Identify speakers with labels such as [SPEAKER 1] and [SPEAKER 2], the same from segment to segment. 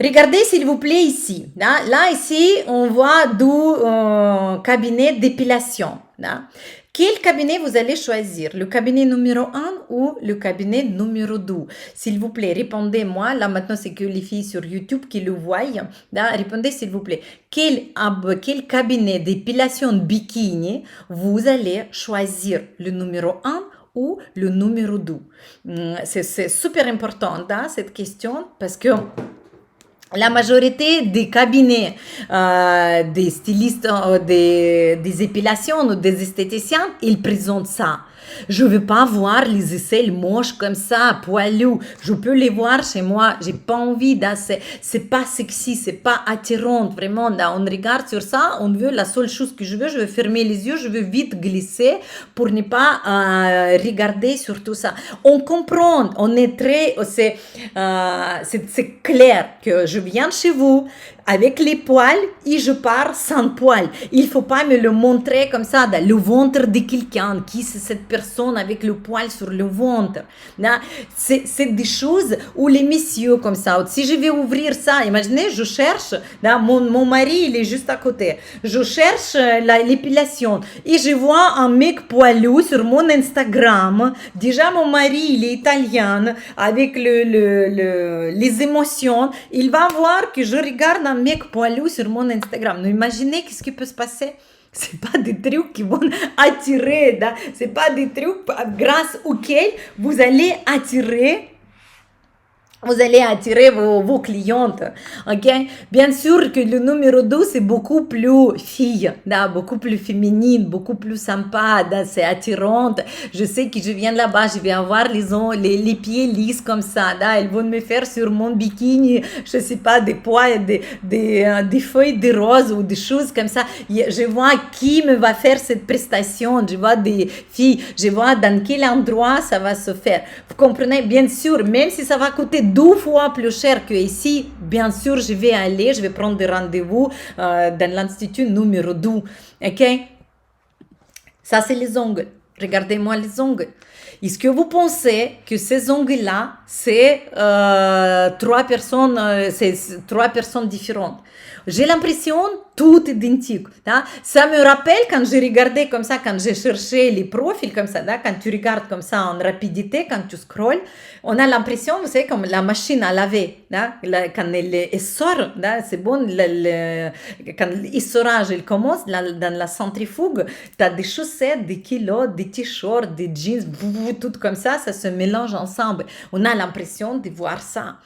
[SPEAKER 1] Regardez s'il vous plaît ici. Là, ici, on voit du cabinet d'épilation. Quel cabinet vous allez choisir? Le cabinet numéro un ou le cabinet numéro 2? S'il vous plaît, répondez-moi. Là, maintenant, c'est que les filles sur YouTube qui le voient. Répondez, s'il vous plaît. Quel cabinet d'épilation bikini vous allez choisir? Le numéro un ou le numéro 2? C'est super important, cette question, parce que la majorité des cabinets, des stylistes, des épilations ou des esthéticiens, ils présentent ça. Je veux pas voir les aisselles moches comme ça, poilus. Je peux les voir chez moi. J'ai pas envie. C'est pas sexy, c'est pas attirant. Vraiment, on regarde sur ça, on veut la seule chose que je veux fermer les yeux, je veux vite glisser pour ne pas regarder sur tout ça. On comprend, on est très, c'est clair que je viens chez vous avec les poils et je pars sans poils. Il faut pas me le montrer comme ça dans le ventre de quelqu'un. Qui c'est cette personne avec le poil sur le ventre? C'est des choses où les messieurs comme ça. Si je vais ouvrir ça, imaginez, je cherche, mon mari il est juste à côté. Je cherche l'épilation et je vois un mec poilu sur mon Instagram. Déjà mon mari il est italien avec les émotions. Il va voir que je regarde un mec poilu sur mon Instagram. Vous imaginez qu'est-ce qui peut se passer? C'est pas des trucs qui vont attirer, c'est pas des trucs grâce auxquels vous allez attirer vos clientes, ok? Bien sûr que le numéro 2, c'est beaucoup plus fille, beaucoup plus féminine, beaucoup plus sympa, c'est attirante. Je sais que je viens là-bas, je vais avoir les pieds lisses comme ça, elles vont me faire sur mon bikini, je sais pas, des poils, des feuilles de rose ou des choses comme ça. Je vois qui me va faire cette prestation, je vois des filles, je vois dans quel endroit ça va se faire. Vous comprenez? Bien sûr, même si ça va coûter 2 fois plus cher que ici, bien sûr, je vais prendre des rendez-vous dans l'institut numéro 2. Ok? Ça, c'est les ongles. Regardez-moi les ongles. Est-ce que vous pensez que ces ongles-là, c'est trois personnes différentes? J'ai l'impression tout identique. Ça me rappelle quand j'ai regardé comme ça, quand j'ai cherché les profils comme ça, quand tu regardes comme ça en rapidité, quand tu scrolles, on a l'impression, vous savez, comme la machine à laver. Quand elle sort, c'est bon, quand l'essorage il commence dans la centrifuge, tu as des chaussettes, des kilos, des t-shirts, des jeans, tout comme ça se mélange ensemble. On a l'impression de voir ça.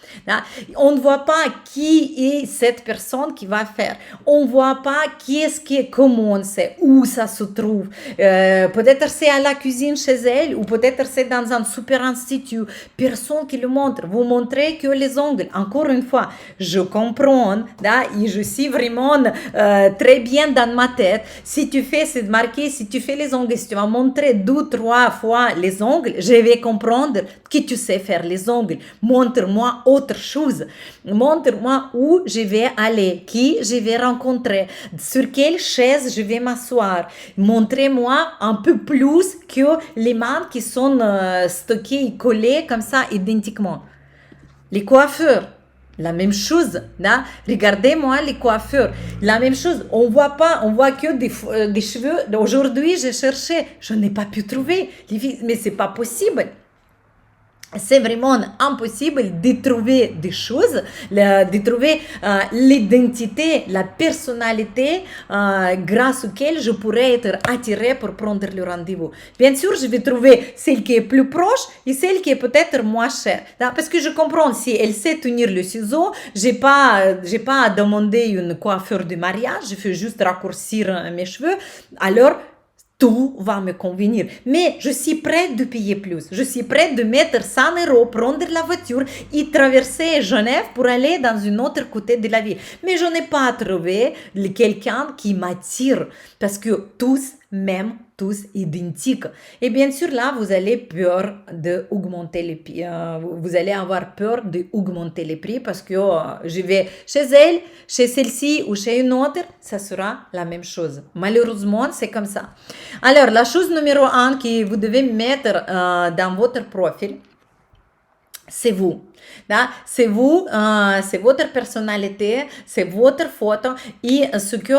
[SPEAKER 1] On ne voit pas qui est cette personne qui va faire. On ne voit pas comment c'est, où ça se trouve. Peut-être c'est à la cuisine chez elle ou peut-être c'est dans un super institut. Personne qui le montre. Vous montrez que les ongles. Encore une fois, je comprends et je suis vraiment très bien dans ma tête. Si tu fais, c'est marqué, si tu fais les ongles, si tu vas montrer 2-3 fois les ongles, je vais comprendre que tu sais faire les ongles. Montre-moi autre chose. Montre-moi où je vais aller, qui je vais rencontrer, sur quelle chaise je vais m'asseoir. Montrez-moi un peu plus que les mains qui sont stockées et collées comme ça identiquement. Les coiffeurs, la même chose. Regardez-moi les coiffeurs. La même chose. On voit que des cheveux. Aujourd'hui, j'ai cherché. Je n'ai pas pu trouver. Mais c'est pas possible. C'est vraiment impossible de trouver des choses, de trouver l'identité, la personnalité grâce auquel je pourrais être attirée pour prendre le rendez-vous. Bien sûr, je vais trouver celle qui est plus proche et celle qui est peut-être moins chère. Parce que je comprends, si elle sait tenir le ciseau, j'ai pas à demander une coiffure de mariage, je fais juste raccourcir mes cheveux. Alors, tout va me convenir. Mais je suis prête de payer plus. Je suis prête de mettre 100 euros, prendre la voiture et traverser Genève pour aller dans une autre côté de la ville. Mais je n'ai pas trouvé quelqu'un qui m'attire parce que tous m'aiment, tous identiques. Et bien sûr, là, vous allez peur d'augmenter les prix. Vous allez avoir peur d'augmenter les prix parce que je vais chez elle, chez celle-ci ou chez une autre, ça sera la même chose. Malheureusement, c'est comme ça. Alors, la chose numéro 1 que vous devez mettre dans votre profil, c'est vous. C'est vous, c'est votre personnalité, c'est votre photo. Et ce que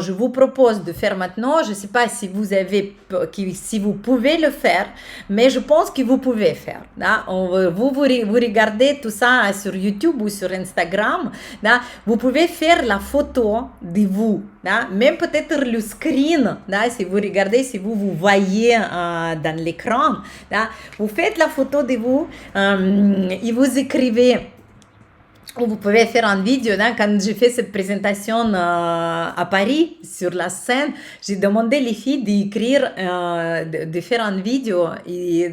[SPEAKER 1] je vous propose de faire maintenant, je ne sais pas si vous avez, si vous pouvez le faire, mais je pense que vous pouvez faire. Vous regardez tout ça sur YouTube ou sur Instagram. Vous pouvez faire la photo de vous. Même peut-être le screen, si vous regardez, si vous vous voyez dans l'écran, vous faites la photo de vous et vous écrivez. Vous pouvez faire une vidéo. Quand j'ai fait cette présentation à Paris sur la scène, j'ai demandé les filles d'écrire, de faire une vidéo. Et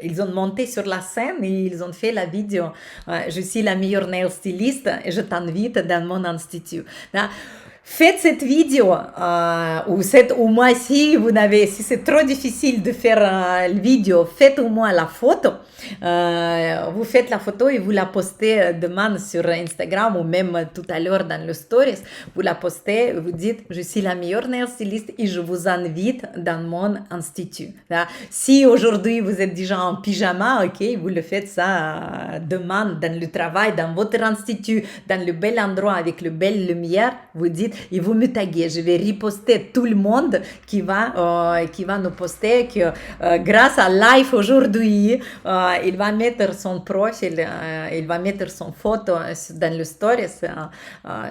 [SPEAKER 1] ils ont monté sur la scène et ils ont fait la vidéo. Je suis la meilleure nail styliste et je t'invite dans mon institut. Faites cette vidéo ou moi si si c'est trop difficile de faire la vidéo, faites au moins la photo. Vous faites la photo et vous la postez demain sur Instagram ou même tout à l'heure dans le stories. Vous la postez, vous dites je suis la meilleure nail styliste et je vous invite dans mon institut. Si aujourd'hui vous êtes déjà en pyjama, ok, vous le faites ça demain dans le travail, dans votre institut, dans le bel endroit avec le belle lumière, vous dites et vous me taguez. Je vais reposter tout le monde qui va nous poster que grâce à live aujourd'hui, il va mettre son profil, il va mettre son photo dans le stories.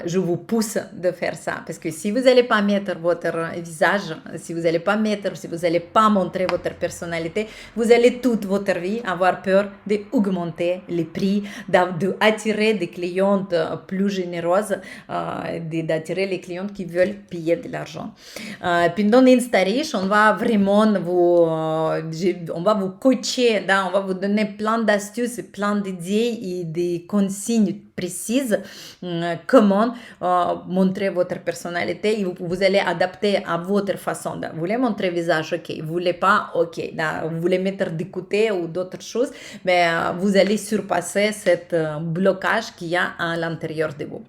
[SPEAKER 1] Je vous pousse de faire ça parce que si vous n'allez pas mettre votre visage, si vous n'allez pas montrer votre personnalité, vous allez toute votre vie avoir peur d'augmenter les prix, d'attirer des clientes plus généreuses, d'attirer les clientes qui veulent payer de l'argent. Pendant InstaRich, on va vraiment vous coacher, on va vous donner plein d'astuces, plein d'idées et des consignes précises comment montrer votre personnalité et vous allez adapter à votre façon. Vous voulez montrer visage, ok. Vous voulez pas, ok. Vous voulez mettre de côté ou d'autres choses, mais vous allez surpasser ce blocage qu'il y a à l'intérieur de vous.